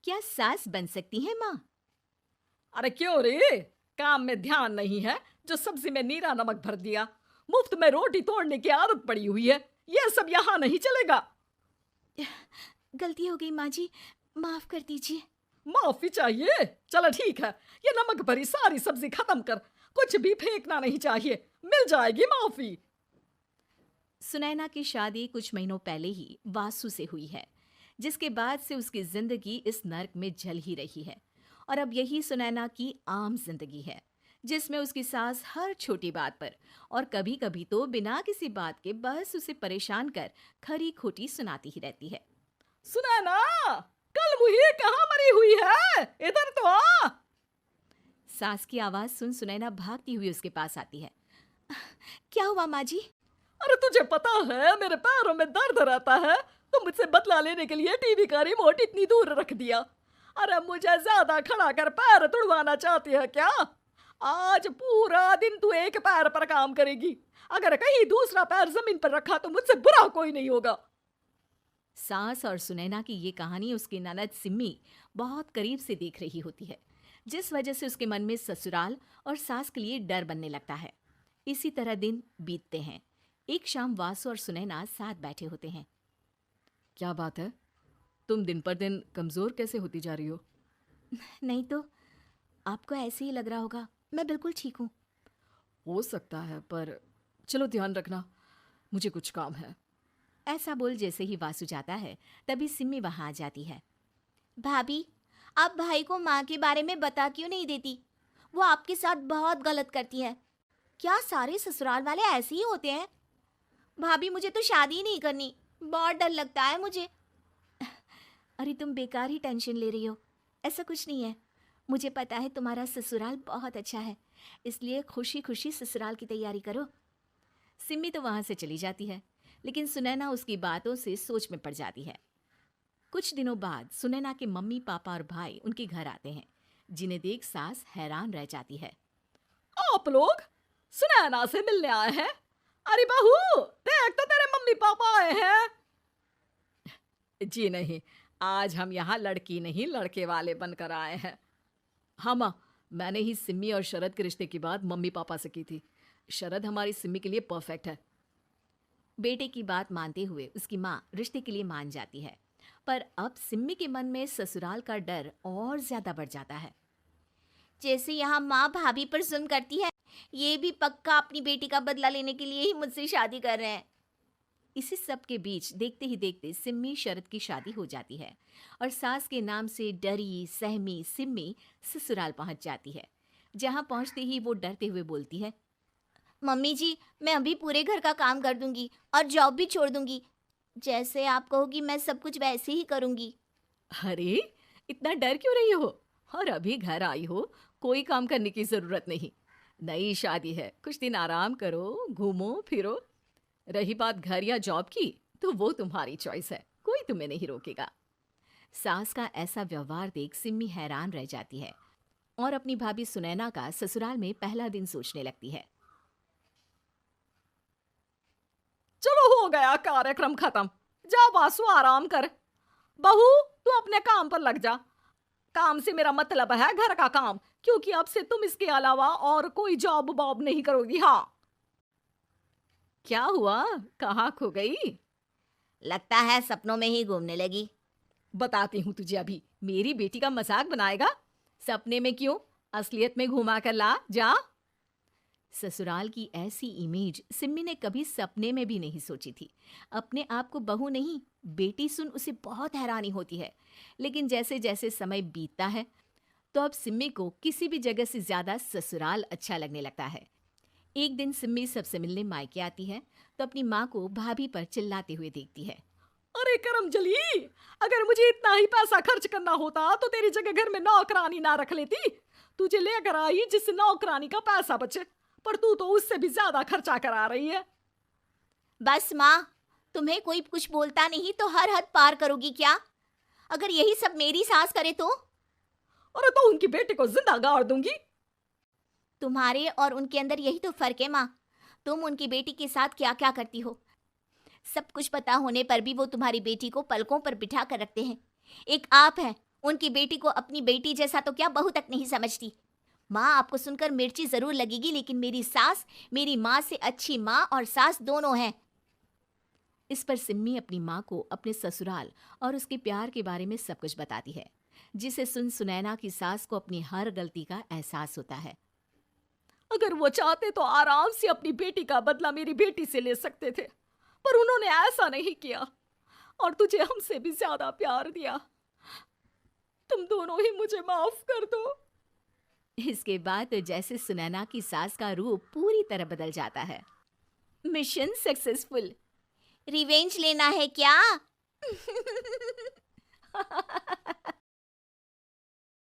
क्या सास बन सकती है माँ? अरे क्यों रे, काम में ध्यान नहीं है जो सब्जी में नीरा नमक भर दिया। मुफ्त में रोटी तोड़ने की आदत पड़ी हुई है, ये सब यहाँ नहीं चलेगा। गलती हो गई माँ जी, माफ कर दीजिए। माफी चाहिए? चलो ठीक है, ये नमक भरी सारी सब्जी खत्म कर, कुछ भी फेंकना नहीं चाहिए, मिल जाएगी माफी। सुनैना की शादी कुछ महीनों पहले ही वासु से हुई है, जिसके बाद से उसकी जिंदगी इस नर्क में जल ही रही है। और अब यही सुनैना की आम जिंदगी है, जिसमें उसकी सास हर छोटी बात पर और कभी कभी तो बिना किसी बात के बस उसे परेशान कर खरी खोटी सुनाती ही रहती है। सुनैना, कल मुही कहाँ मरी हुई है, इधर तो आ। सास की आवाज सुन सुनैना भागती हुई उसके पास आती है। क्या हुआ माँ जी? अरे तुझे पता है मेरे पैरों में दर्द रहता है, तो मुझसे बदला लेने के लिए टीवी का रिमोट इतनी दूर रख दिया। अरे मुझे ज्यादा खड़ा कर पैर तुड़वाना चाहती है क्या? आज पूरा दिन तू एक पैर पर काम करेगी, अगर कहीं दूसरा पैर जमीन पर रखा तो मुझसे बुरा कोई नहीं होगा। सास और सुनैना की ये कहानी उसकी ननद सिम्मी बहुत करीब से देख रही होती है, जिस वजह से उसके मन में ससुराल और सास के लिए डर बनने लगता है। इसी तरह दिन बीतते हैं। एक शाम वासु और सुनैना साथ बैठे होते हैं। क्या बात है, तुम दिन पर दिन कमजोर कैसे होती जा रही हो? नहीं तो, आपको ऐसे ही लग रहा होगा, मैं बिल्कुल ठीक हूँ। हो सकता है, पर चलो ध्यान रखना, मुझे कुछ काम है। ऐसा बोल जैसे ही वासु जाता है, तभी सिम्मी वहां आ जाती है। भाभी, आप भाई को माँ के बारे में बता क्यों नहीं देती? वो आपके साथ बहुत गलत करती है। क्या सारे ससुराल वाले ऐसे ही होते हैं? भाभी, मुझे तो शादी ही नहीं करनी, बहुत डर लगता है मुझे। अरे तुम बेकार ही टेंशन ले रही हो, ऐसा कुछ नहीं है। मुझे पता है तुम्हारा ससुराल बहुत अच्छा है, इसलिए खुशी खुशी ससुराल की तैयारी करो। सिम्मी तो वहां से चली जाती है, लेकिन सुनैना उसकी बातों से सोच में पड़ जाती है। कुछ दिनों बाद सुनैना के मम्मी पापा और भाई उनके घर आते हैं, जिन्हें देख सास हैरान रह जाती है। आप लोग सुनैना से मिलने आए हैं? अरे बहू, देख तो तेरे मम्मी पापा आए हैं। जी नहीं, आज हम यहाँ लड़की नहीं लड़के वाले बनकर आए हैं। हाँ माँ, मैंने ही सिम्मी और शरद के रिश्ते की बात मम्मी पापा से की थी। शरद हमारी सिम्मी के लिए परफेक्ट है। बेटे की बात मानते हुए उसकी माँ रिश्ते के लिए मान जाती है, पर अब सिम्मी के मन में ससुराल का डर और ज्यादा बढ़ जाता है। जैसे यहाँ माँ भाभी पर जुल्म करती है, ये भी पक्का अपनी बेटी का बदला लेने के लिए ही मुझसे शादी कर रहे हैं। इसी सब के बीच देखते ही देखते सिम्मी शरद की शादी हो जाती है और सास के नाम से डरी सहमी सिम्मी ससुराल पहुंच जाती है। जहां पहुंचते ही वो डरते हुए बोलती है, मम्मी जी, मैं अभी पूरे घर का काम कर दूंगी और जॉब भी छोड़ दूंगी। जैसे आप कहोगी मैं सब कुछ वैसे ही करूंगी। अरे, इतना डर क्यों रही हो? और अभी घर आई हो, कोई काम करने की जरूरत नहीं। नई शादी है, कुछ दिन आराम करो, घूमो फिरो। रही बात घर या जॉब की, तो वो तुम्हारी चॉइस है, कोई तुम्हें नहीं रोकेगा। सास का ऐसा व्यवहार देख सिम्मी हैरान रह जाती है और अपनी भाभी सुनैना का ससुराल में पहला दिन सोचने लगती है। चलो हो गया कार्यक्रम खत्म, जा वासु आराम कर। बहू, तू अपने काम पर लग जा। काम से मेरा मतलब है घर का काम, क्योंकि अब से तुम इसके अलावा और कोई जॉब बॉब नहीं करोगी। हाँ। क्या हुआ, कहाँ खो गई? लगता है सपनों में ही घूमने लगी। बताती हूँ तुझे अभी। मेरी बेटी का मजाक बनाएगा? सपने में क्यों, असलियत में घुमा कर ला, जा। ससुराल की ऐसी इमेज सिम्मी ने कभी सपने में भी नहीं सोची थी। अपने आप को बहू नहीं, बेटी सुन उसे बहुत हैरानी होती है। लेकिन जैसे जैसे समय बीतता है, तो अब सिम्मी को किसी भी जगह से ज्यादा ससुराल अच्छा लगने लगता है। एक दिन सिम्मी सबसे मिलने मायके आती है, तो अपनी माँ को भाभी पर चिल्लाते हुए देखती है। अरे करमजली, अगर मुझे इतना ही पैसा खर्च करना होता तो तेरी जगह घर में नौकरानी ना रख लेती। तुझे लेकर आई जिससे नौकरानी का पैसा बचे, पर तू तो उससे भी ज्यादा खर्चा करा रही है। बस माँ, तुम्हें कोई कुछ बोलता नहीं तो हर हद पार करोगी क्या? अगर यही सब मेरी सास करे तो? अरे तो उनकी बेटी को जिंदा गाड़ दूंगी। तुम्हारे और उनके अंदर यही तो फर्क है माँ। तुम उनकी बेटी के साथ क्या क्या करती हो, सब कुछ पता होने पर भी वो तुम्हारी बेटी को पलकों पर बिठा कर रखते हैं। एक आप हैं, उनकी बेटी को अपनी बेटी जैसा तो क्या बहू तक नहीं समझती। माँ, आपको सुनकर मिर्ची जरूर लगेगी, लेकिन मेरी सास मेरी माँ से अच्छी माँ और सास दोनों हैं। इस पर सिम्मी अपनी माँ को अपने ससुराल और उसके प्यार के बारे में सब कुछ बताती है, जिसे सुन सुनैना की सास को अपनी हर गलती का एहसास होता है। अगर वो चाहते तो आराम से अपनी बेटी का बदला मेरी बेटी से ले सकते थे, पर उन्होंने ऐसा नहीं किया और तुझे हमसे भी ज्यादा प्यार दिया। तुम दोनों ही मुझे माफ कर दो। इसके बाद तो जैसे सुनैना की सास का रूप पूरी तरह बदल जाता है। Mission successful. रिवेंज लेना है क्या?